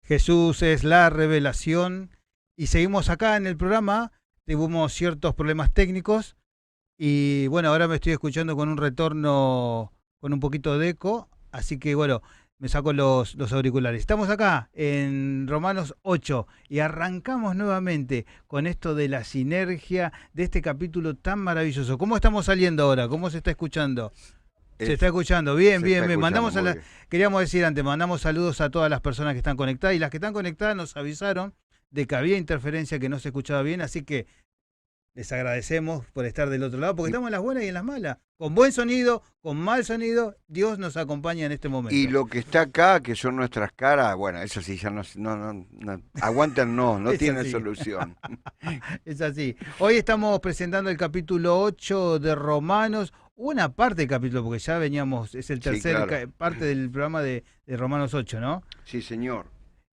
Jesús es la revelación y seguimos acá en el programa. Tuvimos ciertos problemas técnicos y bueno, ahora me estoy escuchando con un retorno, con un poquito de eco, así que bueno, me saco los auriculares. Estamos acá en Romanos 8 y arrancamos nuevamente con esto de la sinergia de este capítulo tan maravilloso. ¿Cómo estamos saliendo ahora? ¿Cómo se está escuchando? Se está escuchando, bien, Se bien, está bien. escuchando muy bien. Queríamos decir antes, mandamos saludos a todas las personas que están conectadas y las que están conectadas nos avisaron de que había interferencia, que no se escuchaba bien, así que les agradecemos por estar del otro lado, porque Y, estamos en las buenas y en las malas. Con buen sonido, con mal sonido, Dios nos acompaña en este y momento. lo que está acá, que son nuestras caras, bueno, eso sí, ya aguantan, no Es tiene así, solución. es así. Hoy estamos presentando el capítulo 8 de Romanos, una parte del capítulo, porque ya veníamos, es el Sí, tercer claro. parte del programa de Romanos 8, ¿no? Sí, señor.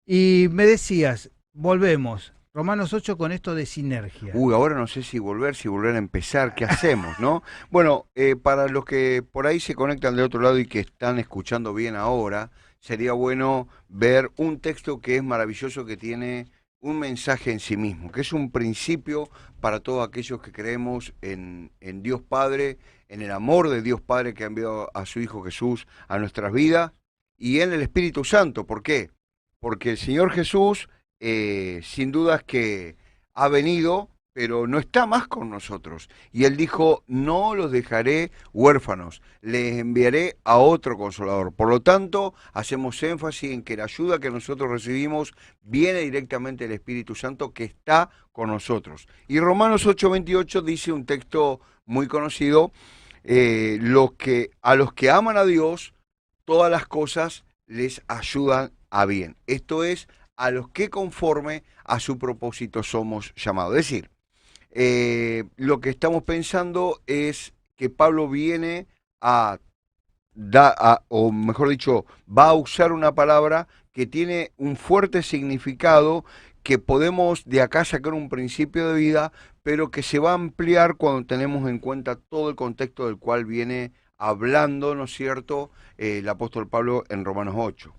Y me decías, volvemos, Romanos 8 con esto de sinergia. Ahora no sé si volver a empezar, ¿qué hacemos, no? Bueno, para los que por ahí se conectan de otro lado y que están escuchando bien ahora, sería bueno ver un texto que es maravilloso, que tiene un mensaje en sí mismo, que es un principio para todos aquellos que creemos en Dios Padre, en el amor de Dios Padre que ha enviado a su Hijo Jesús a nuestras vidas y en el Espíritu Santo. ¿Por qué? Porque el Señor Jesús, sin dudas que ha venido, pero no está más con nosotros. Y Él dijo, no los dejaré huérfanos, les enviaré a otro consolador. Por lo tanto, hacemos énfasis en que la ayuda que nosotros recibimos viene directamente del Espíritu Santo que está con nosotros. Y Romanos 8:28 dice un texto muy conocido, a los que aman a Dios, todas las cosas les ayudan a bien. Esto es, a los que conforme a su propósito somos llamados. Es decir, lo que estamos pensando es que Pablo viene o mejor dicho, va a usar una palabra que tiene un fuerte significado, que podemos de acá sacar un principio de vida, pero que se va a ampliar cuando tenemos en cuenta todo el contexto del cual viene hablando, ¿no es cierto?, el apóstol Pablo en Romanos 8.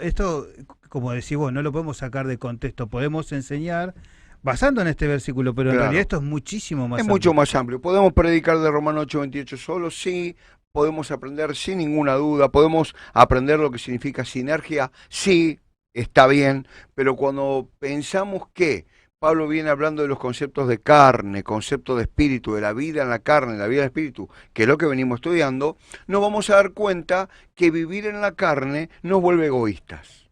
Esto, como decís vos, no lo podemos sacar de contexto, podemos enseñar basando en este versículo, pero en realidad Claro. esto es muchísimo Es más mucho amplio. más amplio. ¿Podemos predicar de Romanos 8:28 solo? Sí. ¿Podemos aprender sin ninguna duda? ¿Podemos aprender lo que significa sinergia? Sí, está bien. Pero cuando pensamos que Pablo viene hablando de los conceptos de carne, conceptos de espíritu, de la vida en la carne, la vida del espíritu, que es lo que venimos estudiando, nos vamos a dar cuenta que vivir en la carne nos vuelve egoístas.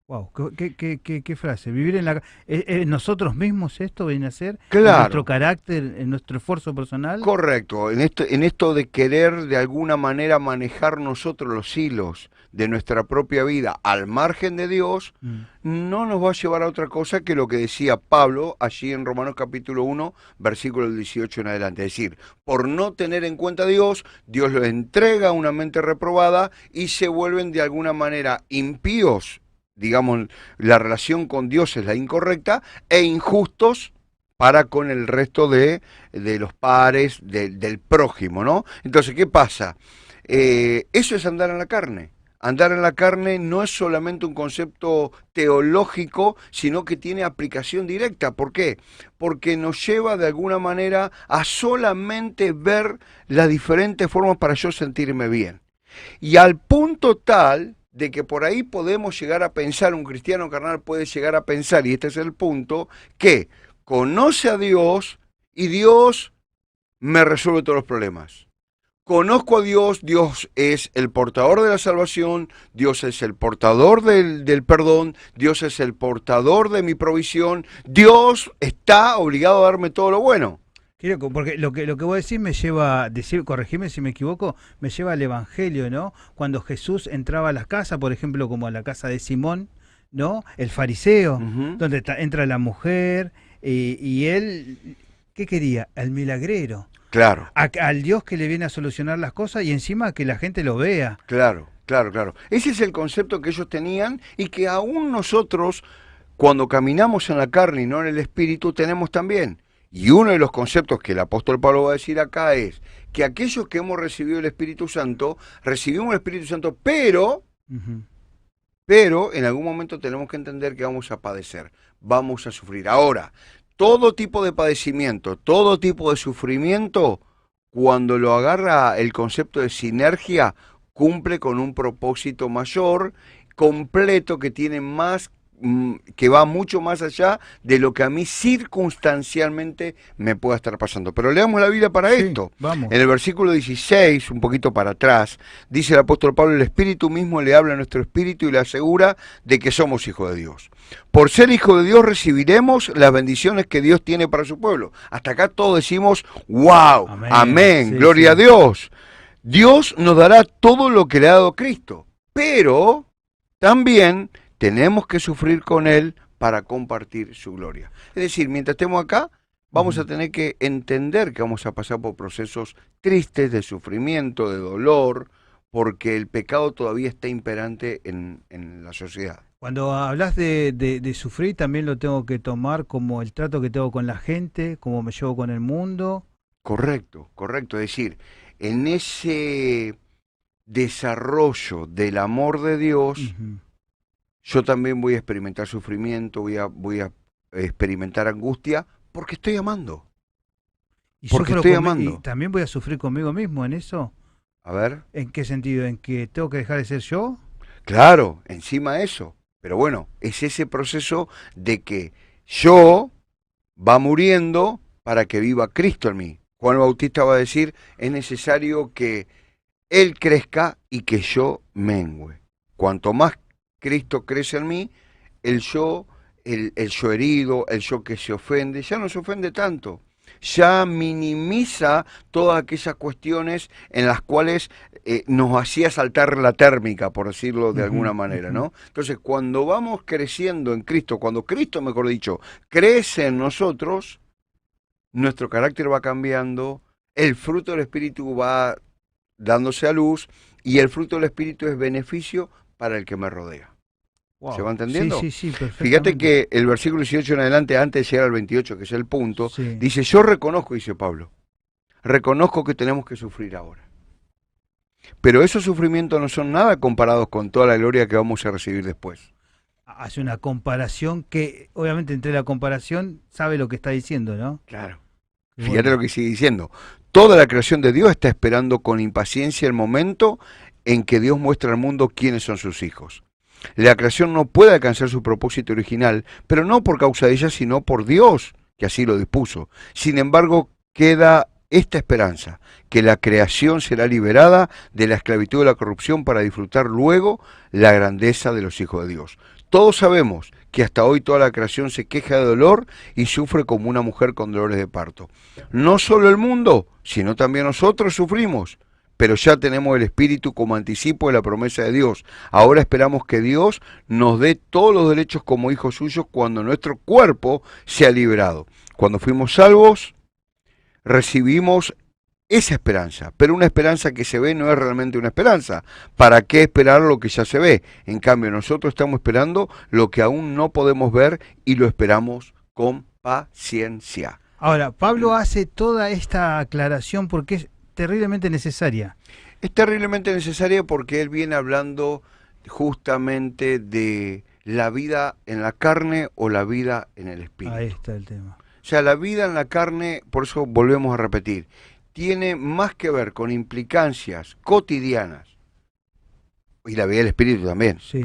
Wow, qué frase. Vivir en nosotros mismos esto viene a ser, en nuestro Claro. carácter, en nuestro esfuerzo personal. Correcto, en esto de querer de alguna manera manejar nosotros los hilos de nuestra propia vida al margen de Dios, Mm. no nos va a llevar a otra cosa que lo que decía Pablo allí en Romanos capítulo 1, versículo 18 en adelante. Es decir, por no tener en cuenta a Dios, Dios los entrega a una mente reprobada y se vuelven de alguna manera impíos, digamos, la relación con Dios es la incorrecta, e injustos para con el resto de los pares, del prójimo, ¿no? Entonces, ¿qué pasa? Eso es andar en la carne. Andar en la carne no es solamente un concepto teológico, sino que tiene aplicación directa. ¿Por qué? Porque nos lleva de alguna manera a solamente ver las diferentes formas para yo sentirme bien. Y al punto tal de que por ahí podemos llegar a pensar, un cristiano carnal puede llegar a pensar, y este es el punto, que conoce a Dios y Dios me resuelve todos los problemas. Conozco a Dios, Dios es el portador de la salvación, Dios es el portador del perdón, Dios es el portador de mi provisión, Dios está obligado a darme todo lo bueno. Porque lo que vos decís me lleva, decir, corregime si me equivoco, me lleva al Evangelio, ¿no? Cuando Jesús entraba a las casas, por ejemplo, como a la casa de Simón, ¿no? El fariseo, Ujú. donde entra la mujer y él, ¿qué quería? Al milagrero, Claro, al Dios que le viene a solucionar las cosas y encima que la gente lo vea. claro, claro, claro. Ese es el concepto que ellos tenían y que aún nosotros, cuando caminamos en la carne y no en el espíritu, tenemos también. Y uno de los conceptos que el apóstol Pablo va a decir acá es que aquellos que hemos recibido el Espíritu Santo, recibimos el Espíritu Santo, pero Ujú. pero en algún momento tenemos que entender que vamos a padecer, vamos a sufrir. Ahora, todo tipo de padecimiento, todo tipo de sufrimiento, cuando lo agarra el concepto de sinergia, cumple con un propósito mayor, completo, que tiene más, que va mucho más allá de lo que a mí circunstancialmente me pueda estar pasando. Pero leamos la Biblia para Sí, esto. vamos. En el versículo 16, un poquito para atrás, dice el apóstol Pablo: el Espíritu mismo le habla a nuestro espíritu y le asegura de que somos hijos de Dios. Por ser hijos de Dios recibiremos las bendiciones que Dios tiene para su pueblo. Hasta acá todos decimos, wow, Amén. amén, Sí, gloria sí. a Dios. Dios nos dará todo lo que le ha dado Cristo, pero también tenemos que sufrir con Él para compartir su gloria. Es decir, mientras estemos acá, vamos a tener que entender que vamos a pasar por procesos tristes, de sufrimiento, de dolor, porque el pecado todavía está imperante en la sociedad. Cuando hablas de sufrir, también lo tengo que tomar como el trato que tengo con la gente, cómo me llevo con el mundo. Correcto, correcto. Es decir, en ese desarrollo del amor de Dios, Ujú. yo también voy a experimentar sufrimiento, voy a experimentar angustia, porque estoy amando. Y Porque sufro estoy y amando. también voy a sufrir conmigo mismo en eso. A ver, ¿En qué sentido? ¿En que tengo que dejar de ser yo? claro, encima de eso. Pero bueno, es ese proceso de que yo va muriendo para que viva Cristo en mí. Juan el Bautista va a decir, es necesario que Él crezca y que yo mengüe. Cuanto más Cristo crece en mí, el yo, el yo herido, el yo que se ofende, ya no se ofende tanto. Ya minimiza todas aquellas cuestiones en las cuales nos hacía saltar la térmica, por decirlo de Ujú, alguna manera, ujú. ¿no? Entonces, cuando vamos creciendo en Cristo, cuando Cristo, mejor dicho, crece en nosotros, nuestro carácter va cambiando, el fruto del Espíritu va dándose a luz, y el fruto del Espíritu es beneficio para el que me rodea. ¿Se va Wow. Sí, entendiendo? sí, sí, Fíjate perfectamente. que el versículo 18 en adelante, antes de llegar al 28, que es el punto, Sí. dice, yo reconozco, dice Pablo, reconozco que tenemos que sufrir ahora. Pero esos sufrimientos no son nada comparados con toda la gloria que vamos a recibir después. Hace una comparación que, obviamente, entre la comparación sabe lo que está diciendo, ¿no? Claro. Y Fíjate bueno, lo que sigue diciendo. Toda la creación de Dios está esperando con impaciencia el momento en que Dios muestra al mundo quiénes son sus hijos. La creación no puede alcanzar su propósito original, pero no por causa de ella, sino por Dios, que así lo dispuso. Sin embargo, queda esta esperanza, que la creación será liberada de la esclavitud de la corrupción para disfrutar luego la grandeza de los hijos de Dios. Todos sabemos que hasta hoy toda la creación se queja de dolor y sufre como una mujer con dolores de parto. No solo el mundo, sino también nosotros sufrimos, pero ya tenemos el Espíritu como anticipo de la promesa de Dios. Ahora esperamos que Dios nos dé todos los derechos como hijos suyos cuando nuestro cuerpo sea liberado. Cuando fuimos salvos, recibimos esa esperanza, pero una esperanza que se ve no es realmente una esperanza. ¿Para qué esperar lo que ya se ve? En cambio, nosotros estamos esperando lo que aún no podemos ver y lo esperamos con paciencia. ahora, Pablo hace toda esta aclaración porque es terriblemente necesaria. Es terriblemente necesaria porque él viene hablando justamente de la vida en la carne o la vida en el Ahí espíritu. está el tema. O sea, la vida en la carne, por eso volvemos a repetir, tiene más que ver con implicancias cotidianas, y la vida del espíritu también. Sí.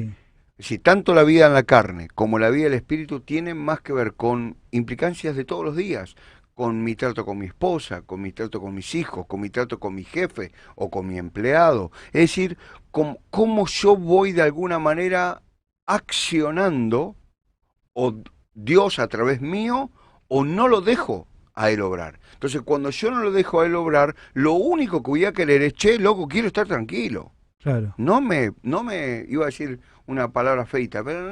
Es decir, tanto la vida en la carne como la vida del espíritu tienen más que ver con implicancias de todos los días, con mi trato con mi esposa, con mi trato con mis hijos, con mi trato con mi jefe o con mi empleado. Es decir, cómo yo voy de alguna manera accionando, o Dios a través mío, o no lo dejo a él obrar. Entonces, cuando yo no lo dejo a él obrar, lo único que voy a querer es, che, loco, quiero estar tranquilo. Claro. No me iba a decir una palabra feita, pero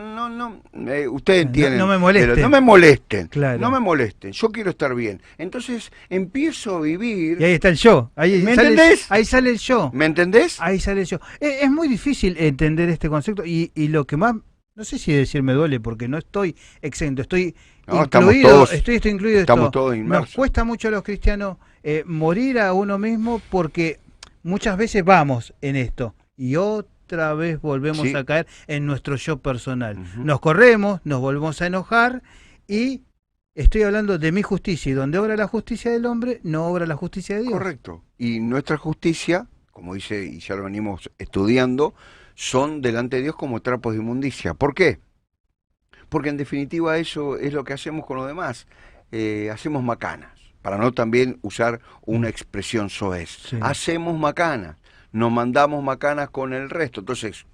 ustedes No, entienden, no me pero no molesten. me molesten, no Claro. me molesten, yo quiero estar bien. Entonces empiezo a Y vivir, ahí está el yo. ¿me entendés? Ahí sale el yo. ¿Me entendés? Ahí sale el yo. Es muy difícil entender este concepto y lo que más, no sé si decir me duele porque no estoy exento, estoy No, estamos incluido, todos, estoy incluido estamos esto. todos Nos inmersos. cuesta mucho a los cristianos morir a uno mismo porque muchas veces vamos en esto y otra otra vez volvemos Sí. a caer en nuestro yo personal. Ujú. Nos corremos, nos volvemos a enojar y estoy hablando de mi justicia, y donde obra la justicia del hombre, no obra la justicia de Dios. Correcto. Y nuestra justicia, como dice, y ya lo venimos estudiando, son delante de Dios como trapos de inmundicia. ¿Por qué? Porque en definitiva eso es lo que hacemos con los demás. Hacemos macanas, para no también usar una expresión soez. Sí. Hacemos macanas, nos mandamos macanas con el resto. Entonces,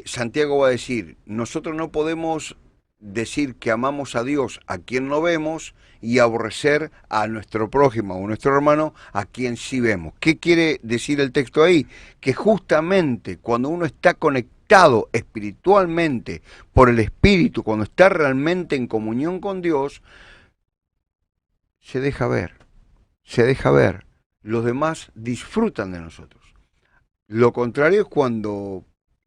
Santiago va a decir, nosotros no podemos decir que amamos a Dios a quien no vemos y aborrecer a nuestro prójimo o nuestro hermano a quien sí vemos. ¿Qué quiere decir el texto ahí? Que justamente cuando uno está conectado espiritualmente por el Espíritu, cuando está realmente en comunión con Dios, se deja ver, se deja ver. Los demás disfrutan de nosotros. Lo contrario es cuando,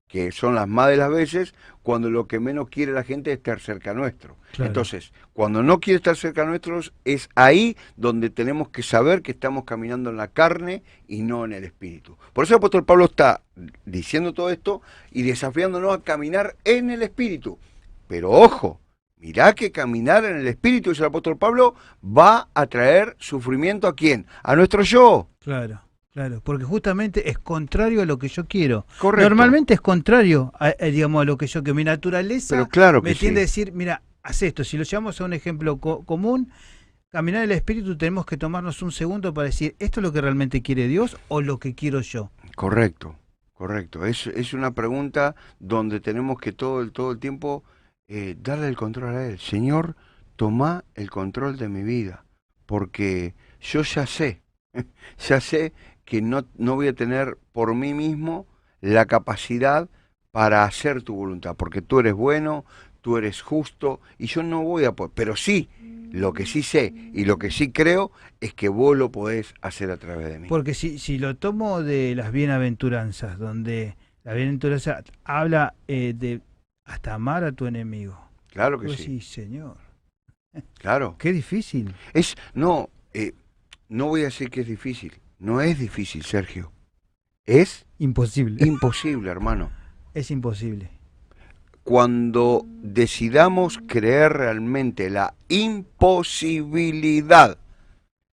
que son las más de las veces, cuando lo que menos quiere la gente es estar cerca nuestro. Claro. Entonces, cuando no quiere estar cerca nuestros, es ahí donde tenemos que saber que estamos caminando en la carne y no en el espíritu. Por eso el apóstol Pablo está diciendo todo esto y desafiándonos a caminar en el espíritu. Pero ojo, mirá que caminar en el espíritu, dice el apóstol Pablo, va a traer sufrimiento ¿a quién? A nuestro yo. Claro, claro, porque justamente es contrario a lo que yo quiero. Correcto. Normalmente es contrario digamos, a lo que yo quiero. Mi naturaleza Pero claro que me tiende a sí. decir, mira, haz esto. Si lo llevamos a un ejemplo común, caminar en el espíritu, tenemos que tomarnos un segundo para decir, ¿esto es lo que realmente quiere Dios o lo que quiero yo? Correcto, correcto. Es una pregunta donde tenemos que todo el tiempo darle el control a Él. Señor, toma el control de mi vida, porque yo ya sé que no voy a tener por mí mismo la capacidad para hacer tu voluntad, porque tú eres bueno, tú eres justo, y yo no voy a poder, pero sí, lo que sí sé y lo que sí creo es que vos lo podés hacer a través de mí. Porque si lo tomo de las bienaventuranzas, donde la bienaventuranza habla de hasta amar a tu enemigo. Claro que Pues sí, sí, Señor, claro. qué difícil. No voy a decir que es difícil, no es difícil, Sergio. Es Imposible. imposible, hermano. Es imposible. Cuando decidamos creer realmente la imposibilidad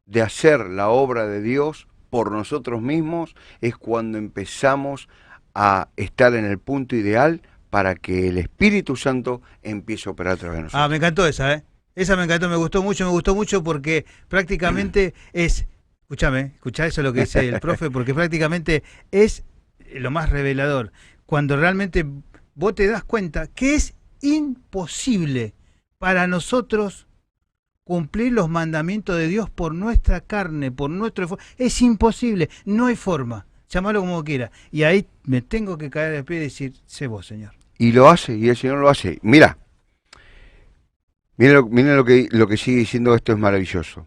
de hacer la obra de Dios por nosotros mismos, es cuando empezamos a estar en el punto ideal para que el Espíritu Santo empiece a operar a través de nosotros. Me encantó esa, ¿eh? Esa me encantó, me gustó mucho porque prácticamente es, escuchá eso lo que dice el profe, porque prácticamente es lo más revelador. Cuando realmente vos te das cuenta que es imposible para nosotros cumplir los mandamientos de Dios por nuestra carne, por nuestro esfuerzo. Es imposible, no hay forma. Llámalo como quiera. Y ahí me tengo que caer de pie y decir, sé vos, Señor. Y lo hace, y el Señor lo hace. Miren lo que sigue diciendo, esto es maravilloso.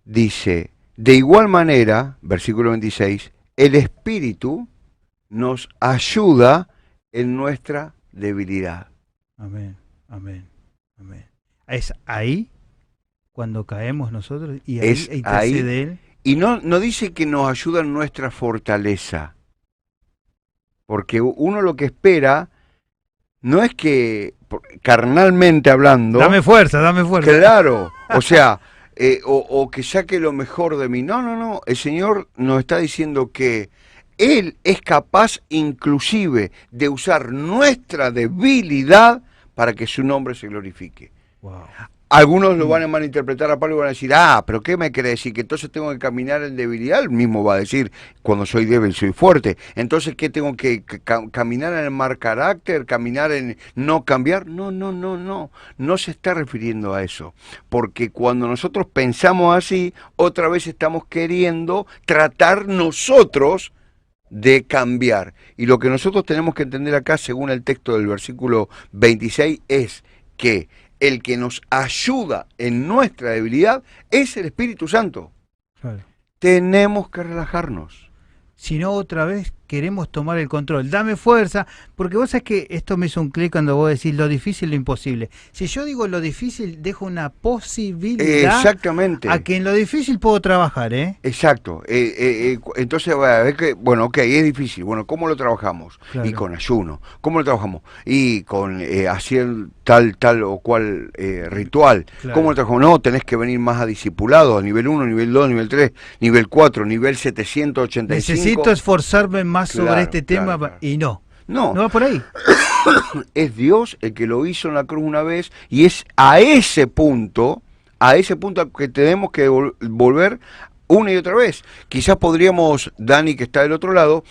Dice, de igual manera, versículo 26, el Espíritu nos ayuda en nuestra debilidad. Amén, amén, amén. Es ahí cuando caemos nosotros y ahí Es intercede ahí. Él. Y no dice que nos ayuda en nuestra fortaleza, porque uno lo que espera no es que, carnalmente hablando... Dame fuerza, dame fuerza. Claro, o sea, o que saque lo mejor de mí. No, el Señor nos está diciendo que Él es capaz inclusive de usar nuestra debilidad para que su nombre se glorifique. Wow. Algunos lo van a malinterpretar a Pablo y van a decir, pero ¿qué me quiere decir? Que entonces tengo que caminar en debilidad. Él mismo va a decir, cuando soy débil soy fuerte. Entonces, ¿qué tengo que caminar en el mal carácter? ¿Caminar en no cambiar? No se está refiriendo a eso. Porque cuando nosotros pensamos así, otra vez estamos queriendo tratar nosotros de cambiar. Y lo que nosotros tenemos que entender acá, según el texto del versículo 26, es que el que nos ayuda en nuestra debilidad es el Espíritu Santo. Claro. Tenemos que relajarnos. Si no, otra vez queremos tomar el control. Dame fuerza, porque vos sabés que esto me hizo un clic cuando vos decís lo difícil, lo imposible. Si yo digo lo difícil, dejo una posibilidad Exactamente. a que en lo difícil puedo trabajar, ¿eh? Exacto. Entonces, va a ver que, bueno, ok, es difícil. Bueno, ¿cómo lo trabajamos? Claro. Y con ayuno. ¿Cómo lo trabajamos? Y con hacer tal o cual ritual. Claro. ¿Cómo lo trabajamos? No, tenés que venir más a discipulado, a nivel 1, nivel 2, nivel 3, nivel 4, nivel 785. Necesito esforzarme más sobre Claro, este tema claro. y no. No, No va por ahí. es Dios el que lo hizo en la cruz una vez y es a ese punto al que tenemos que volver una y otra vez. Quizás podríamos, Dani, que está del otro lado,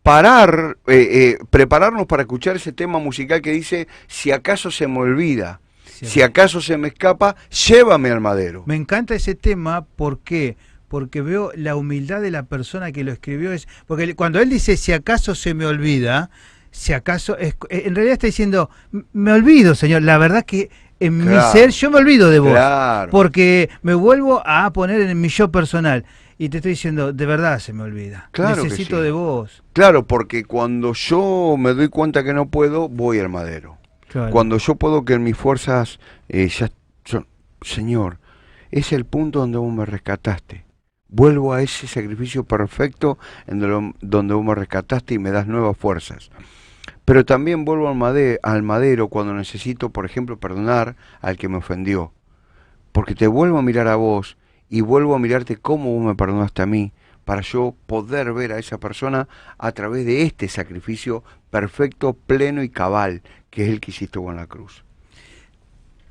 prepararnos para escuchar ese tema musical que dice, si acaso se me olvida, si acaso se me escapa, llévame al madero. Me encanta ese tema, ¿por qué? Porque veo la humildad de la persona que lo escribió. Porque cuando él dice, si acaso se me olvida, si acaso, en realidad está diciendo, me olvido, Señor, la verdad que en mi ser yo me olvido de vos, porque me vuelvo a poner en mi yo personal. Y te estoy diciendo, de verdad se me olvida. Claro, necesito de vos. Claro, porque cuando yo me doy cuenta que no puedo, voy al madero. Claro. Cuando yo puedo que en mis fuerzas ya son, Señor, es el punto donde vos me rescataste. Vuelvo a ese sacrificio perfecto donde vos me rescataste y me das nuevas fuerzas. Pero también vuelvo al madero cuando necesito, por ejemplo, perdonar al que me ofendió. Porque te vuelvo a mirar a vos y vuelvo a mirarte cómo vos me perdonaste a mí, para yo poder ver a esa persona a través de este sacrificio perfecto, pleno y cabal, que es el que hiciste vos en la cruz.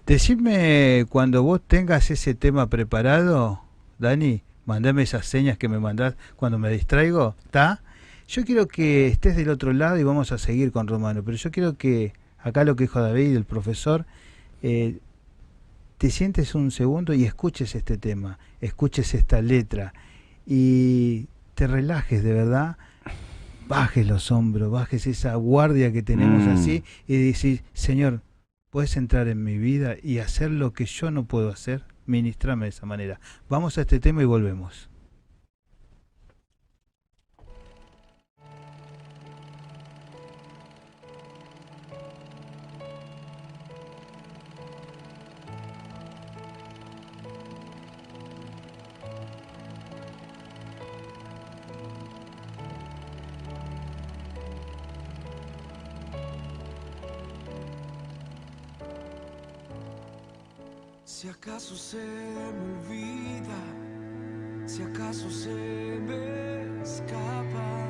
Decidme cuando vos tengas ese tema preparado, Dani, mandame esas señas que me mandás cuando me distraigo, ¿está? Yo quiero que estés del otro lado y vamos a seguir con Romano, pero yo quiero que, acá lo que dijo David, el profesor, te sientes un segundo y escuches este tema, escuches esta letra y te relajes de verdad, bajes los hombros, bajes esa guardia que tenemos así y decís, Señor, ¿puedes entrar en mi vida y hacer lo que yo no puedo hacer? Ministrame de esa manera. Vamos a este tema y volvemos. Si acaso se me olvida, si acaso se me escapa,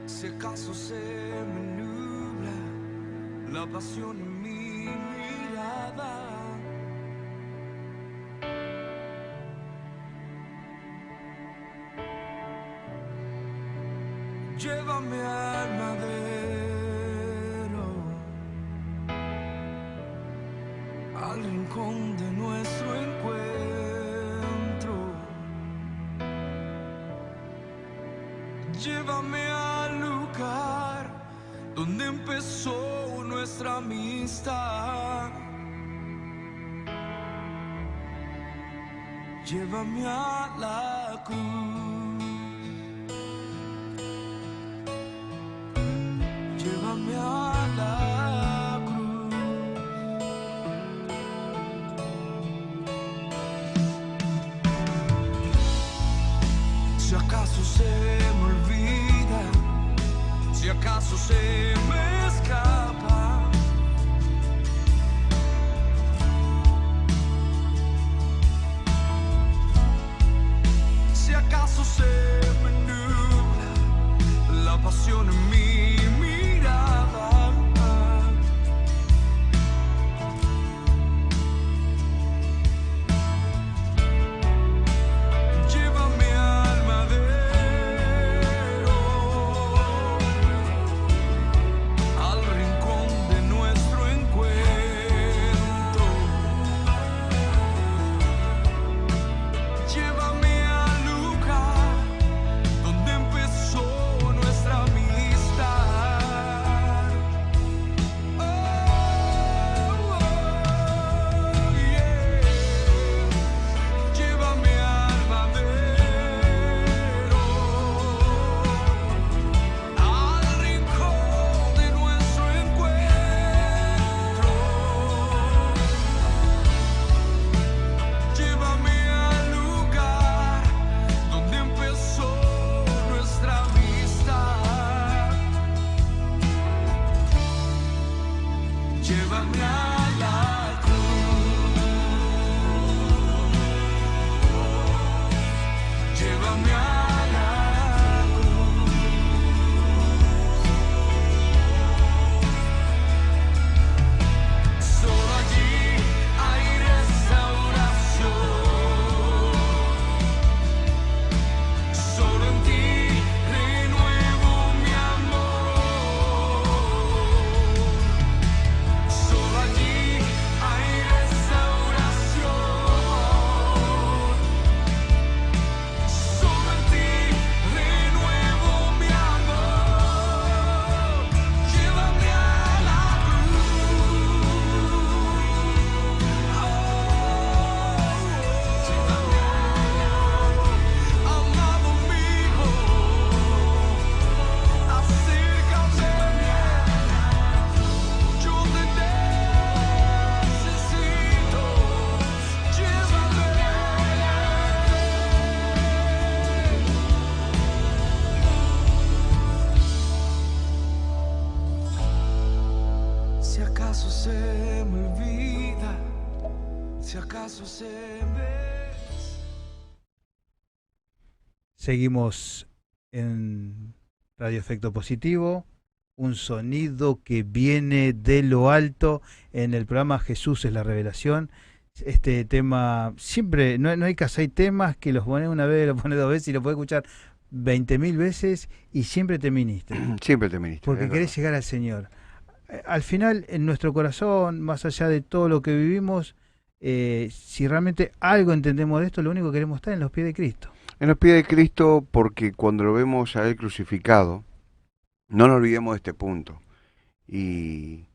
si acaso se me nubla la pasión en mi mirada, llévame al madero, al rincón de nuestro encuentro. Llévame al lugar donde empezó nuestra amistad. Llévame a la cruz. Llévame a la cruz. Si acaso se me olvida, si acaso se me escapa, si acaso se me nubla la pasión en mí. Llévame al lugar donde empezó nuestra amistad. llévame a la cruz. Solo allí hay restauración. Solo en ti renuevo mi amor. Solo allí hay restauración. Solo en ti renuevo mi amor. Llévame a la cruz. Llévame amado mío. Acércame. Yo te necesito. Llévame. Si acaso se me olvida, si acaso se me... Seguimos en Radio Efecto Positivo, un sonido que viene de lo alto en el programa Jesús es la Revelación. Este tema, siempre, no hay caso, hay temas que los pones una vez, los pones dos veces y los puedes escuchar 20.000 veces y siempre te ministra, Siempre te ministro. porque es querés verdad. llegar al Señor. Al final, en nuestro corazón, más allá de todo lo que vivimos, si realmente algo entendemos de esto, lo único que queremos estar en los pies de Cristo. En los pies de Cristo, porque cuando lo vemos a Él crucificado, no nos olvidemos de este punto. Y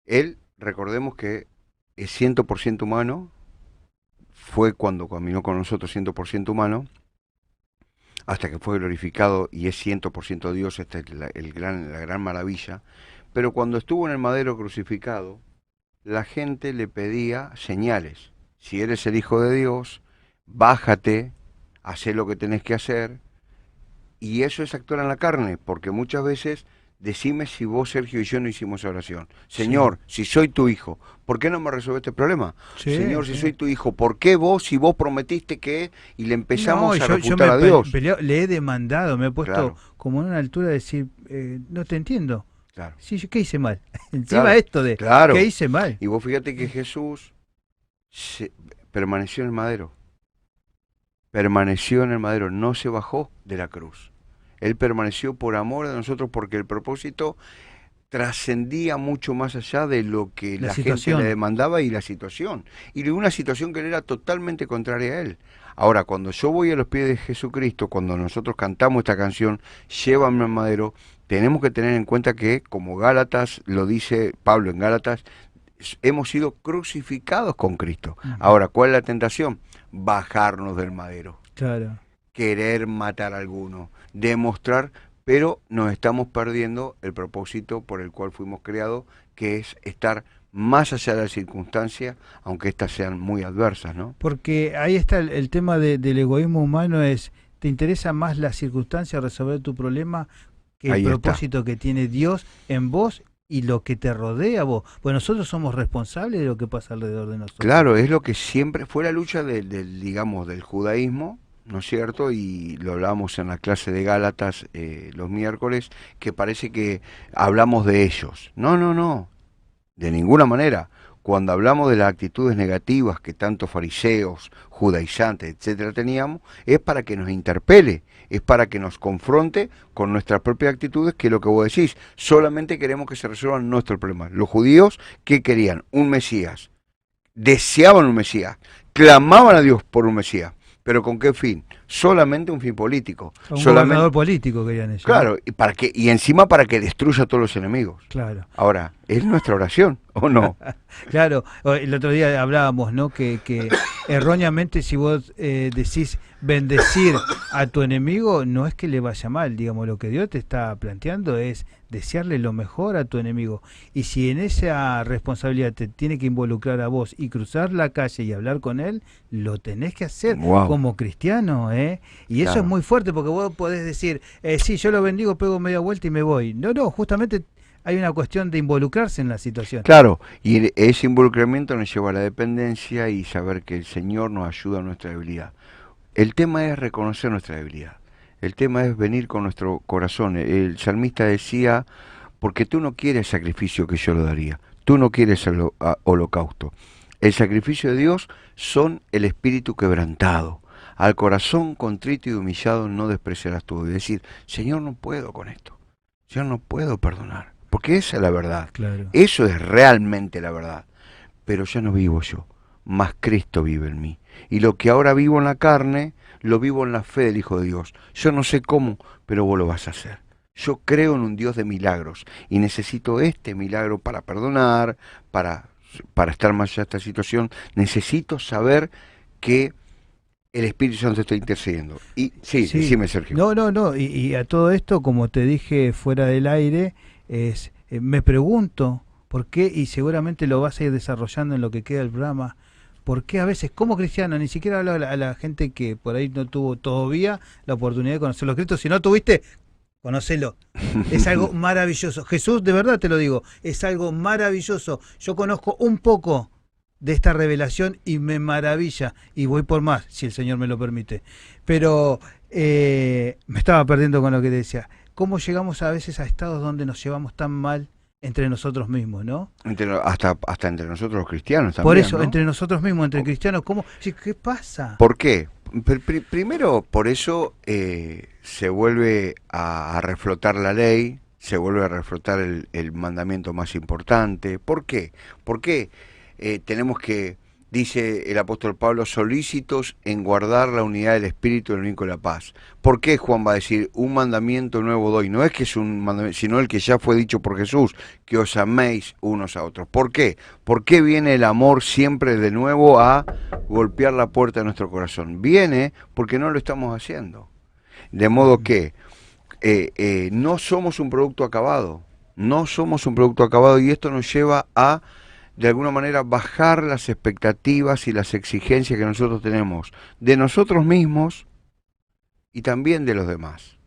Él, recordemos que es 100% humano, fue cuando caminó con nosotros 100% humano, hasta que fue glorificado y es 100% Dios, esta es la gran maravilla. Pero cuando estuvo en el madero crucificado, la gente le pedía señales. Si eres el Hijo de Dios, bájate, hacé lo que tenés que hacer. Y eso es actuar en la carne, porque muchas veces decime si vos, Sergio, y yo no hicimos oración. Señor, si soy tu hijo, ¿por qué no me resuelve este problema? Sí, Señor, si sí. soy tu hijo, ¿por qué vos, si vos prometiste que... Y le empezamos No, a yo refutar a me Dios. le he demandado, me he puesto Claro. como en una altura de decir, no te entiendo. Claro. Sí, ¿qué hice mal? Encima Claro, esto de, claro. ¿qué hice mal? Y vos fíjate que Jesús permaneció en el madero. Permaneció en el madero, no se bajó de la cruz. Él permaneció por amor de nosotros porque el propósito trascendía mucho más allá de lo que La la situación. gente le demandaba y la situación. Y de una situación que era totalmente contraria a él. Ahora, cuando yo voy a los pies de Jesucristo, cuando nosotros cantamos esta canción, Llévame al madero, tenemos que tener en cuenta que, como Gálatas lo dice Pablo en Gálatas, hemos sido crucificados con Cristo. Ujú. Ahora, ¿cuál es la tentación? Bajarnos del madero, Claro. querer matar a alguno, demostrar, pero nos estamos perdiendo el propósito por el cual fuimos creados, que es estar más allá de las circunstancias, aunque éstas sean muy adversas, ¿no? Porque ahí está el tema del egoísmo humano, es, ¿te interesa más la circunstancia resolver tu problema que el Ahí está. propósito que tiene Dios en vos y lo que te rodea a vos? Pues nosotros somos responsables de lo que pasa alrededor de nosotros. Claro, es lo que siempre fue la lucha digamos, del judaísmo, ¿no es cierto? Y lo hablamos en la clase de Gálatas los miércoles, que parece que hablamos de ellos. No, no, no, de ninguna manera. Cuando hablamos de las actitudes negativas que tantos fariseos, judaizantes, etcétera, teníamos, es para que nos interpele, es para que nos confronte con nuestras propias actitudes, que es lo que vos decís, solamente queremos que se resuelvan nuestros problemas. Los judíos, ¿qué querían? Un Mesías. Deseaban un Mesías, clamaban a Dios por un Mesías, pero ¿con qué fin? Solamente un fin político. Un Solamente, gobernador político querían ellos. claro, y encima para que destruya a todos los enemigos. Claro. Ahora, ¿es nuestra oración o no? Claro, el otro día hablábamos, ¿no? Que erróneamente si vos decís bendecir a tu enemigo, no es que le vaya mal, digamos, lo que Dios te está planteando es desearle lo mejor a tu enemigo. Y si en esa responsabilidad te tiene que involucrar a vos y cruzar la calle y hablar con él, lo tenés que hacer Wow. como cristiano, ¿eh? Y eso Claro. es muy fuerte porque vos podés decir, sí, yo lo bendigo, pego media vuelta y me voy. No, justamente hay una cuestión de involucrarse en la situación. Claro, y ese involucramiento nos lleva a la dependencia y saber que el Señor nos ayuda en nuestra debilidad. El tema es reconocer nuestra debilidad. El tema es venir con nuestro corazón. El salmista decía, porque tú no quieres sacrificio que yo lo daría. Tú no quieres holocausto. El sacrificio de Dios son el espíritu quebrantado. Al corazón contrito y humillado no despreciarás tú. Es decir, Señor, no puedo con esto. Señor, no puedo perdonar. Porque esa es la verdad. Claro. Eso es realmente la verdad. Pero ya no vivo yo, mas Cristo vive en mí. Y lo que ahora vivo en la carne, lo vivo en la fe del Hijo de Dios. Yo no sé cómo, pero vos lo vas a hacer. Yo creo en un Dios de milagros y necesito este milagro para perdonar, para estar más allá de esta situación. Necesito saber que el Espíritu Santo está intercediendo. Y sí, Sí. decime, Sergio. No. Y a todo esto, como te dije fuera del aire, me pregunto por qué, y seguramente lo vas a ir desarrollando en lo que queda del programa, por qué a veces, como cristiano, ni siquiera hablo a la gente que por ahí no tuvo todavía la oportunidad de conocer los Cristos. Si no tuviste, conócelo. Es algo maravilloso. Jesús, de verdad te lo digo, es algo maravilloso. Yo conozco un poco de esta revelación y me maravilla, y voy por más, si el Señor me lo permite. Pero me estaba perdiendo con lo que decía. ¿Cómo llegamos a veces a estados donde nos llevamos tan mal entre nosotros mismos, no? Hasta entre nosotros los cristianos también. Por eso, ¿no? entre nosotros mismos, entre cristianos, ¿cómo? Sí, ¿qué pasa? ¿Por qué? Primero, por eso se vuelve a reflotar la ley, se vuelve a reflotar el mandamiento más importante. ¿Por qué? Porque tenemos que, dice el apóstol Pablo, solícitos en guardar la unidad del Espíritu y el unión con la paz. ¿Por qué Juan va a decir, un mandamiento nuevo doy? No es que es un mandamiento, sino el que ya fue dicho por Jesús, que os améis unos a otros. ¿Por qué? ¿Por qué viene el amor siempre de nuevo a golpear la puerta de nuestro corazón? Viene porque no lo estamos haciendo. De modo que no somos un producto acabado. No somos un producto acabado y esto nos lleva a, de alguna manera, bajar las expectativas y las exigencias que nosotros tenemos de nosotros mismos y también de los demás.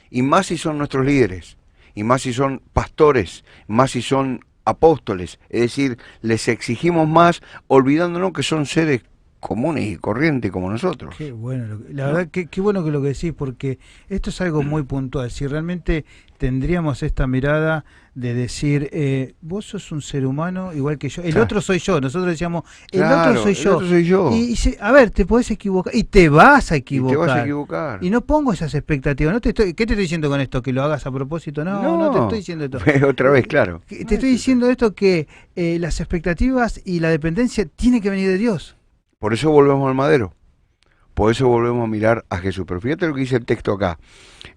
Y más si son nuestros líderes, y más si son pastores, más si son apóstoles. Es decir, les exigimos más olvidándonos que son seres comunes y corrientes como nosotros. Qué bueno, la verdad, qué bueno que lo que decís, porque esto es algo muy puntual. Si realmente tendríamos esta mirada de decir, vos sos un ser humano igual que yo, el Claro. otro soy yo, nosotros decíamos, el Claro, otro soy el yo. otro soy yo. A ver, te podés equivocar, y te vas a Y equivocar. te vas a equivocar. Y no pongo esas expectativas. ¿Qué te estoy diciendo con esto? ¿Que lo hagas a propósito? No te estoy diciendo esto. Otra vez, claro. Te estoy diciendo esto, que las expectativas y la dependencia tiene que venir de Dios. Por eso volvemos al madero. Por eso volvemos a mirar a Jesús. Pero fíjate lo que dice el texto acá.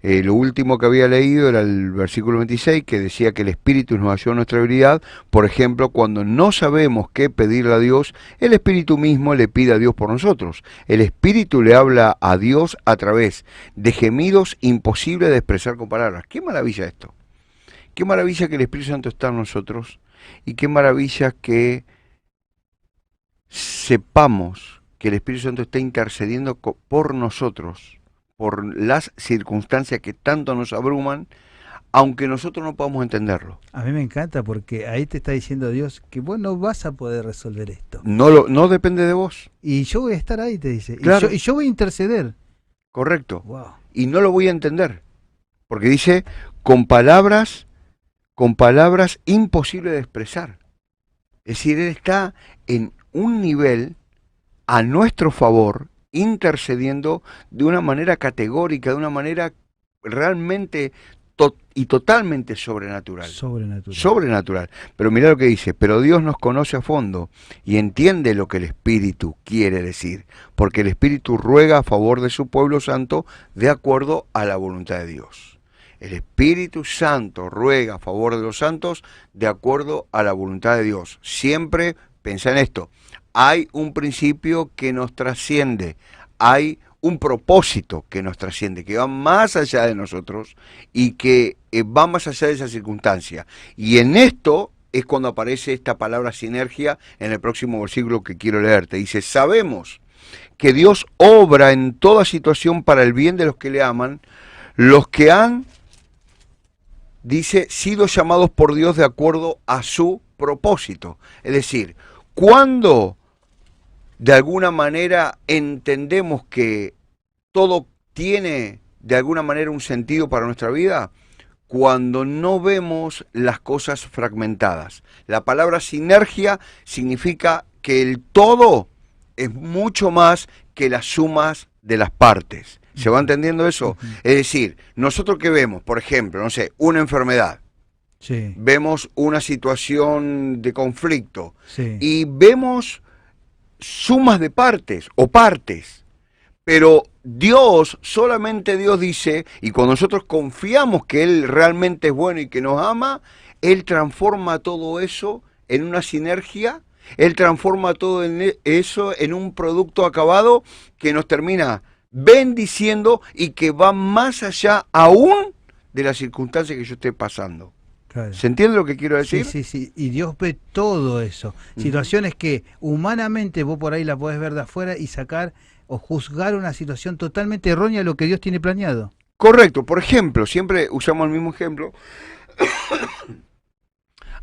Lo último que había leído era el versículo 26, que decía que el Espíritu nos ayuda a nuestra habilidad. Por ejemplo, cuando no sabemos qué pedirle a Dios, el Espíritu mismo le pide a Dios por nosotros. El Espíritu le habla a Dios a través de gemidos imposibles de expresar con palabras. ¡Qué maravilla esto! ¡Qué maravilla que el Espíritu Santo está en nosotros! Y qué maravilla que sepamos que el Espíritu Santo está intercediendo por nosotros, por las circunstancias que tanto nos abruman, aunque nosotros no podamos entenderlo. A mí me encanta porque ahí te está diciendo Dios que vos no vas a poder resolver esto. No depende de vos, Y yo voy a estar ahí, te dice. Claro. Y yo voy a interceder. correcto. Wow. Y no lo voy a entender, porque dice con palabras imposibles de expresar. Es decir, Él está en un nivel a nuestro favor, intercediendo de una manera categórica, de una manera realmente y totalmente sobrenatural. Sobrenatural. Sobrenatural. Pero mira lo que dice, pero Dios nos conoce a fondo y entiende lo que el Espíritu quiere decir, porque el Espíritu ruega a favor de su pueblo santo de acuerdo a la voluntad de Dios. El Espíritu Santo ruega a favor de los santos de acuerdo a la voluntad de Dios. Siempre pensá en esto, hay un principio que nos trasciende, hay un propósito que nos trasciende, que va más allá de nosotros y que va más allá de esa circunstancia. Y en esto es cuando aparece esta palabra sinergia en el próximo versículo que quiero leerte. Dice, sabemos que Dios obra en toda situación para el bien de los que le aman, los que han, dice, sido llamados por Dios de acuerdo a su propósito. Es decir, cuando de alguna manera entendemos que todo tiene de alguna manera un sentido para nuestra vida? Cuando no vemos las cosas fragmentadas. La palabra sinergia significa que el todo es mucho más que las sumas de las partes. ¿Se va entendiendo eso? Ujú. Es decir, nosotros que vemos, por ejemplo, no sé, una enfermedad, Sí, vemos una situación de conflicto sí. y vemos sumas de partes o partes. Pero Dios, solamente Dios dice, y cuando nosotros confiamos que Él realmente es bueno y que nos ama, Él transforma todo eso en una sinergia, Él transforma todo eso en un producto acabado que nos termina bendiciendo y que va más allá aún de las circunstancias que yo esté pasando. Claro. ¿Se entiende lo que quiero Sí, decir? sí, sí. Y Dios ve todo eso. Situaciones que humanamente vos por ahí la podés ver de afuera y sacar o juzgar una situación totalmente errónea de lo que Dios tiene planeado. Correcto. Por ejemplo, siempre usamos el mismo ejemplo.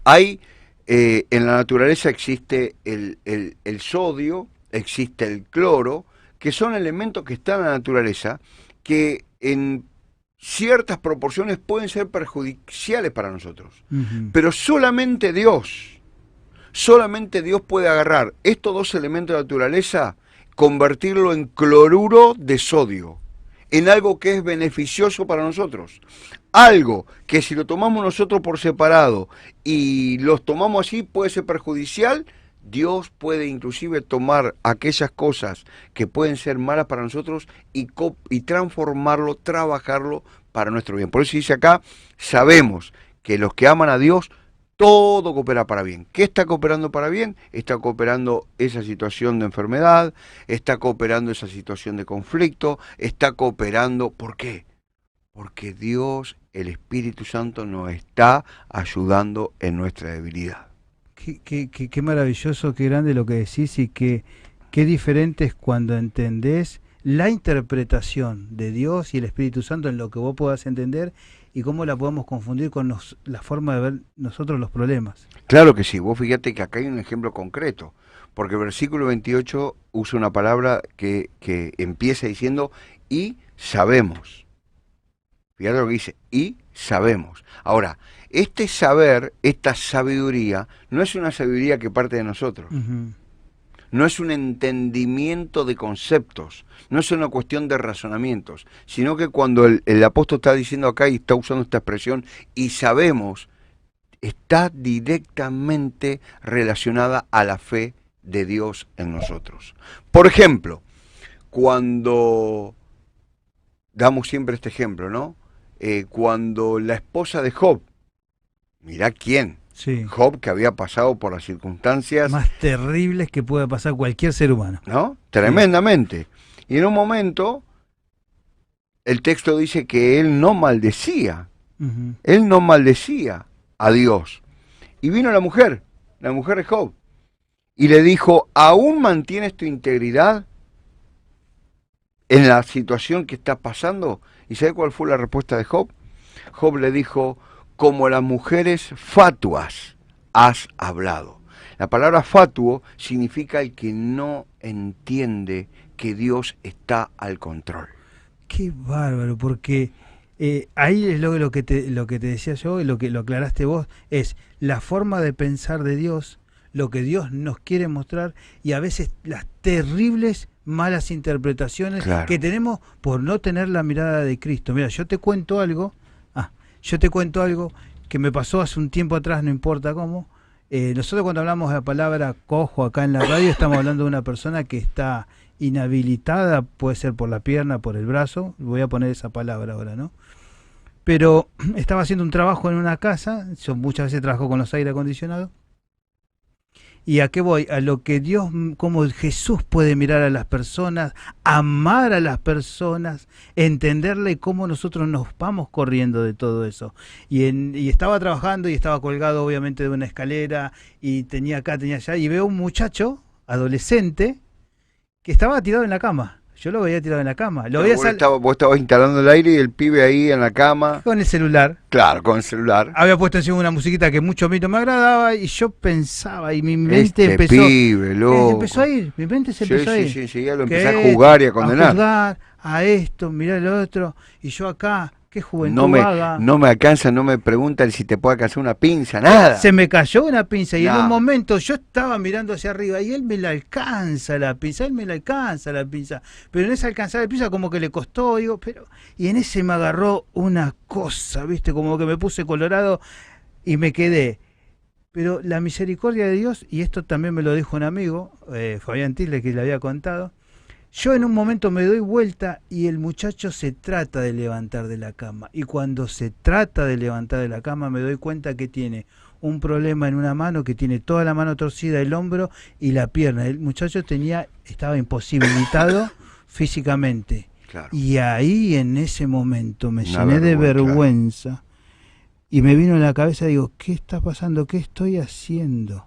Hay, en la naturaleza existe el sodio, existe el cloro, que son elementos que están en la naturaleza, que en ciertas proporciones pueden ser perjudiciales para nosotros. Ujú. Pero solamente Dios puede agarrar estos dos elementos de la naturaleza, convertirlo en cloruro de sodio, en algo que es beneficioso para nosotros. Algo que si lo tomamos nosotros por separado y los tomamos así puede ser perjudicial. Dios puede inclusive tomar aquellas cosas que pueden ser malas para nosotros y transformarlo, trabajarlo para nuestro bien. Por eso dice acá, sabemos que los que aman a Dios, todo coopera para bien. ¿Qué está cooperando para bien? Está cooperando esa situación de enfermedad, está cooperando esa situación de conflicto, está cooperando, ¿por qué? Porque Dios, el Espíritu Santo, nos está ayudando en nuestra debilidad. Qué maravilloso, qué grande lo que decís y qué diferente es cuando entendés la interpretación de Dios y el Espíritu Santo en lo que vos puedas entender y cómo la podemos confundir con la forma de ver nosotros los problemas. Claro que sí, vos fíjate que acá hay un ejemplo concreto, porque el versículo 28 usa una palabra que empieza diciendo, y sabemos. Fíjate lo que dice, y sabemos. Ahora, este saber, esta sabiduría, no es una sabiduría que parte de nosotros. Ujú. No es un entendimiento de conceptos, no es una cuestión de razonamientos, sino que cuando el apóstol está diciendo acá y está usando esta expresión, y sabemos, está directamente relacionada a la fe de Dios en nosotros. Por ejemplo, cuando, damos siempre este ejemplo, ¿no? Cuando la esposa de Job, mirá quién, Sí. Job, que había pasado por las circunstancias Más terribles que pueda pasar cualquier ser humano. ¿no? Tremendamente. Y en un momento, el texto dice que él no maldecía Ujú. a Dios. Y vino la mujer de Job, y le dijo, ¿aún mantienes tu integridad en la situación que estás pasando? ¿Y sabe cuál fue la respuesta de Job? Job le dijo, como las mujeres fatuas has hablado. La palabra fatuo significa el que no entiende que Dios está al control. Qué bárbaro, porque ahí es lo que te decía yo y lo que lo aclaraste vos, es la forma de pensar de Dios, lo que Dios nos quiere mostrar y a veces las terribles malas interpretaciones Claro. que tenemos por no tener la mirada de Cristo. Mira, yo te cuento algo que me pasó hace un tiempo atrás, no importa cómo. Nosotros cuando hablamos de la palabra cojo acá en la radio estamos hablando de una persona que está inhabilitada, puede ser por la pierna, por el brazo, voy a poner esa palabra ahora, ¿no? Pero estaba haciendo un trabajo en una casa, yo muchas veces trabajo con los aire acondicionados, ¿y a qué voy? A lo que Dios, como Jesús puede mirar a las personas, amar a las personas, entenderle cómo nosotros nos vamos corriendo de todo eso. Y estaba trabajando y estaba colgado obviamente de una escalera y tenía acá, tenía allá, y veo un muchacho, adolescente, que estaba tirado en la cama. Yo lo veía tirado en la cama. Lo veía Vos estabas instalando el aire y el pibe ahí en la cama, con el celular. claro, con el celular. Había puesto encima una musiquita que mucho a mí no me agradaba y yo pensaba y mi mente Este empezó... pibe, loco. empezó a ir, mi mente se empezó a ir. Sí, ya lo ¿Qué? empecé a jugar y a condenar. A juzgar, a esto, mirá lo otro, y yo acá, qué juventud No me, vaga. no me alcanza, no me preguntan si te puede alcanzar una pinza, nada. Se me cayó una pinza y en Nada. un momento yo estaba mirando hacia arriba y él me la alcanza la pinza, pero en esa alcanzada la pinza como que le costó, digo, pero y en ese me agarró una cosa, ¿viste? Como que me puse colorado y me quedé. Pero la misericordia de Dios, y esto también me lo dijo un amigo, Fabián Tilde, que le había contado, yo en un momento me doy vuelta y el muchacho se trata de levantar de la cama. Y cuando se trata de levantar de la cama me doy cuenta que tiene un problema en una mano, que tiene toda la mano torcida, el hombro y la pierna. El muchacho estaba imposibilitado físicamente. Claro. Y ahí en ese momento me Una llené de vergüenza, vergüenza. Y me vino en la cabeza, digo, ¿qué está pasando? ¿Qué estoy haciendo?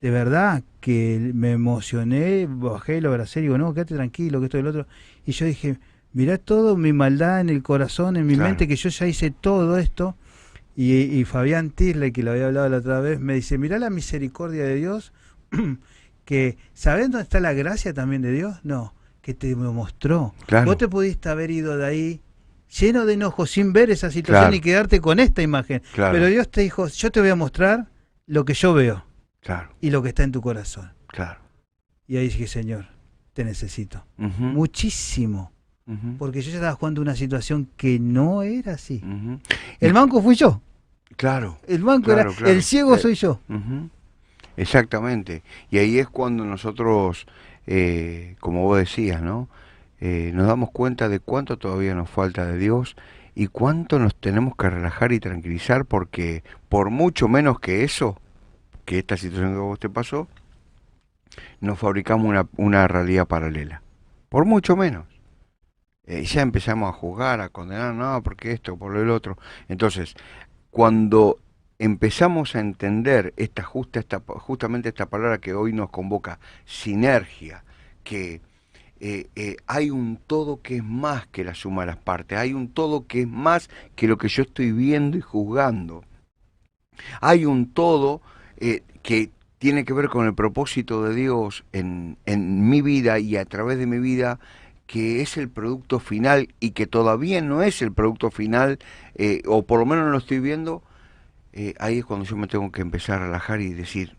De verdad que me emocioné, bajé los brazos y digo, no, quédate tranquilo, que esto y lo otro. Y yo dije, mirá todo mi maldad en el corazón, en mi Claro. mente, que yo ya hice todo esto. Y Fabián Tirle, que lo había hablado la otra vez, me dice, mirá la misericordia de Dios, que ¿sabés dónde está la gracia también de Dios? No, que te lo mostró. Claro. Vos te pudiste haber ido de ahí lleno de enojo, sin ver esa situación Claro. y quedarte con esta imagen. Claro. Pero Dios te dijo, yo te voy a mostrar lo que yo veo Claro, y lo que está en tu corazón. claro. Y ahí dije, Señor, te necesito. Ujú, Muchísimo. ujú, Porque yo ya estaba jugando una situación que no era así. ujú. El banco fui yo. Claro. El banco Claro, era, claro. el ciego soy yo. Ujú. Exactamente. Y ahí es cuando nosotros, como vos decías, ¿no? Nos damos cuenta de cuánto todavía nos falta de Dios y cuánto nos tenemos que relajar y tranquilizar, porque por mucho menos que eso, que esta situación que a vos te pasó, nos fabricamos una realidad paralela. Por mucho menos. Ya empezamos a juzgar, a condenar, no, porque esto, por el otro. Entonces, cuando empezamos a entender justamente esta palabra que hoy nos convoca, sinergia, que hay un todo que es más que la suma de las partes, hay un todo que es más que lo que yo estoy viendo y juzgando, hay un todo que tiene que ver con el propósito de Dios en mi vida y a través de mi vida, que es el producto final y que todavía no es el producto final, o por lo menos no lo estoy viendo. Ahí es cuando yo me tengo que empezar a relajar y decir,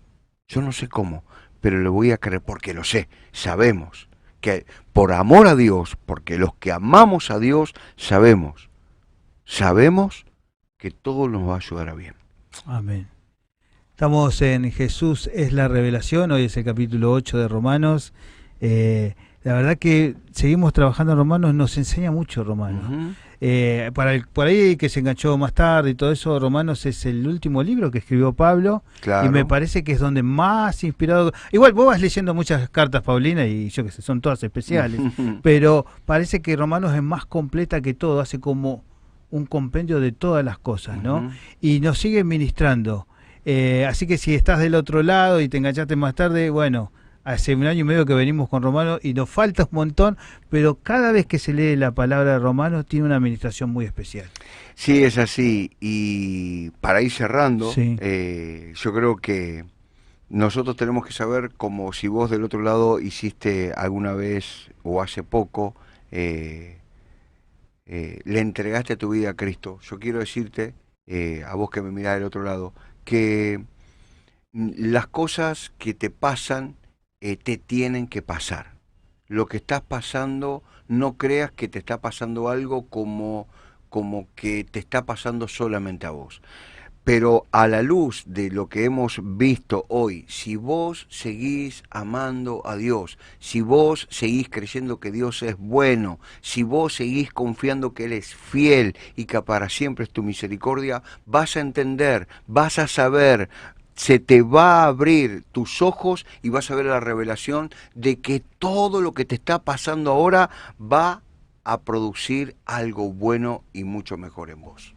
yo no sé cómo, pero le voy a creer porque lo sé, sabemos que por amor a Dios, porque los que amamos a Dios sabemos que todo nos va a ayudar a bien. Amén. Estamos en Jesús es la revelación, hoy es el capítulo 8 de Romanos. La verdad que seguimos trabajando en Romanos, nos enseña mucho Romanos. Ujú. Por ahí que se enganchó más tarde y todo eso, Romanos es el último libro que escribió Pablo. Claro. Y me parece que es donde más inspirado. Igual vos vas leyendo muchas cartas, Paulina, y yo que sé, son todas especiales. Pero parece que Romanos es más completa que todo, hace como un compendio de todas las cosas, ¿no? Ujú. Y nos sigue ministrando. Así que si estás del otro lado y te enganchaste más tarde, bueno, hace 1 año y medio que venimos con Romanos y nos falta un montón, pero cada vez que se lee la palabra de Romanos tiene una administración muy especial. Sí, es así. Y para ir cerrando, Sí. yo creo que nosotros tenemos que saber, como si vos del otro lado hiciste alguna vez o hace poco, le entregaste tu vida a Cristo. Yo quiero decirte, a vos que me mirás del otro lado, que las cosas que te pasan te tienen que pasar. Lo que estás pasando, no creas que te está pasando algo como que te está pasando solamente a vos. Pero a la luz de lo que hemos visto hoy, si vos seguís amando a Dios, si vos seguís creyendo que Dios es bueno, si vos seguís confiando que Él es fiel y que para siempre es tu misericordia, vas a entender, vas a saber, se te va a abrir tus ojos y vas a ver la revelación de que todo lo que te está pasando ahora va a producir algo bueno y mucho mejor en vos.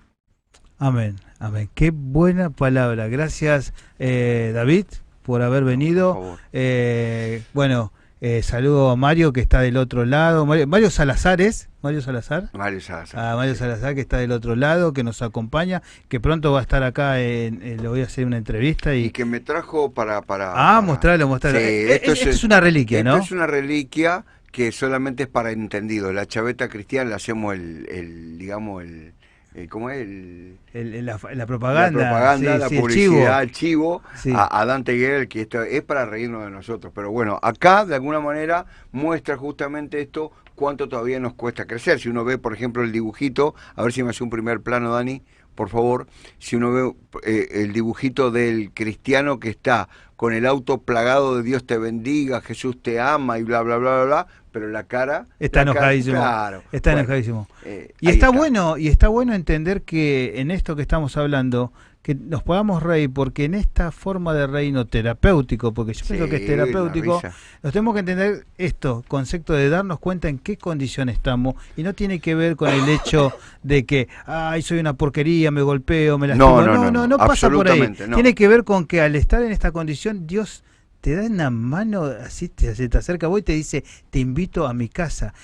Amén, amén. Qué buena palabra. Gracias, David, por haber venido. Por favor. Saludo a Mario, que está del otro lado. Mario Salazar es. Mario Salazar. Mario Salazar. A Mario Salazar, que está del otro lado, que nos acompaña, que pronto va a estar acá. Le voy a hacer una entrevista. Y Y que me trajo para mostralo. Sí, Esto es una reliquia, esto ¿no? es una reliquia que solamente es para entendidos. La chaveta cristiana le hacemos digamos, ¿cómo es? La propaganda, La sí, el publicidad, el chivo, Sí. a Dante Gebel, que esto es para reírnos de nosotros. Pero bueno, acá de alguna manera muestra justamente esto, cuánto todavía nos cuesta crecer. Si uno ve, por ejemplo, el dibujito, a ver si me hace un primer plano, Dani, por favor. Si uno ve el dibujito del cristiano que está con el auto plagado de Dios te bendiga, Jesús te ama y bla, bla, bla, bla, bla, pero la cara... Está enojadísimo. Claro. Está Bueno, enojadísimo. Y ahí está bueno, y está bueno entender que en esto que estamos hablando, que nos podamos reír, porque en esta forma de reino terapéutico, porque yo pienso que es Sí, terapéutico, la risa. nos tenemos que entender esto, concepto de darnos cuenta en qué condición estamos, y no tiene que ver con el hecho de que, ay, soy una porquería, me golpeo, me lastimo. No pasa por ahí. absolutamente no. Tiene que ver con que al estar en esta condición, Dios te da una mano, así se te acerca a vos y te dice, te invito a mi casa.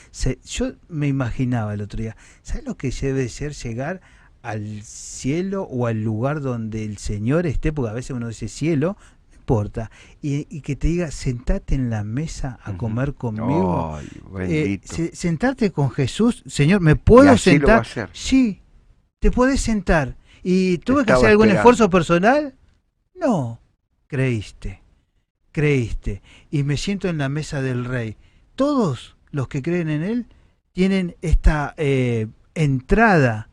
Yo me imaginaba el otro día, ¿sabes lo que debe ser llegar al cielo o al lugar donde el Señor esté? Porque a veces uno dice cielo, no importa, y que te diga, sentate en la mesa a comer conmigo. Ay, bendito. Sentarte con Jesús, Señor, ¿me Y puedo así lo va a sentar? hacer. Sí, te podés sentar. ¿Y tuve que Estaba hacer algún esperando. esfuerzo personal? No, creíste. Y me siento en la mesa del Rey. Todos los que creen en Él tienen esta entrada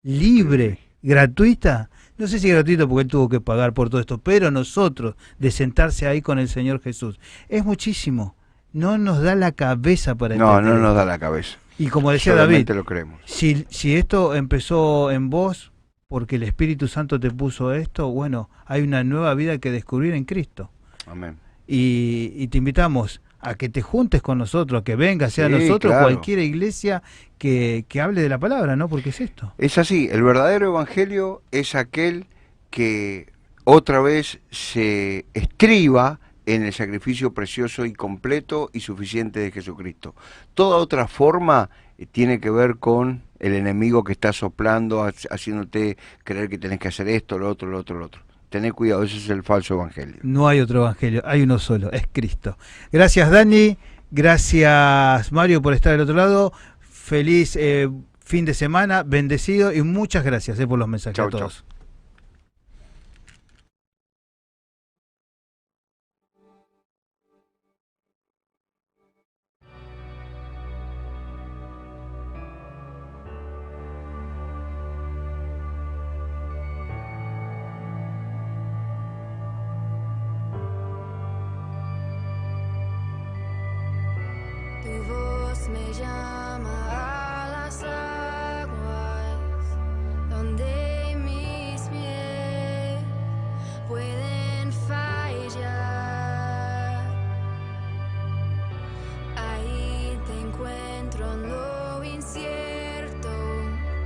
libre, gratuita. No sé si gratuito porque Él tuvo que pagar por todo esto, pero nosotros, de sentarse ahí con el Señor Jesús, es muchísimo. No nos da la cabeza para No, entender no nos esto. da la cabeza. Y como decía David, Solamente lo creemos. si esto empezó en vos porque el Espíritu Santo te puso esto, bueno, hay una nueva vida que descubrir en Cristo. Amén. Y te invitamos a que te juntes con nosotros, a que vengas, sea Sí, nosotros, claro. cualquier iglesia que hable de la palabra, ¿no? Porque es esto. Es así, el verdadero evangelio es aquel que otra vez se estriba en el sacrificio precioso y completo y suficiente de Jesucristo. Toda otra forma tiene que ver con el enemigo que está soplando, haciéndote creer que tenés que hacer esto, lo otro, lo otro, lo otro. Tené cuidado, ese es el falso evangelio. No hay otro evangelio, hay uno solo, es Cristo. Gracias, Dani, gracias, Mario, por estar del otro lado. Feliz fin de semana, bendecido, y muchas gracias por los mensajes Chau, a todos. chau.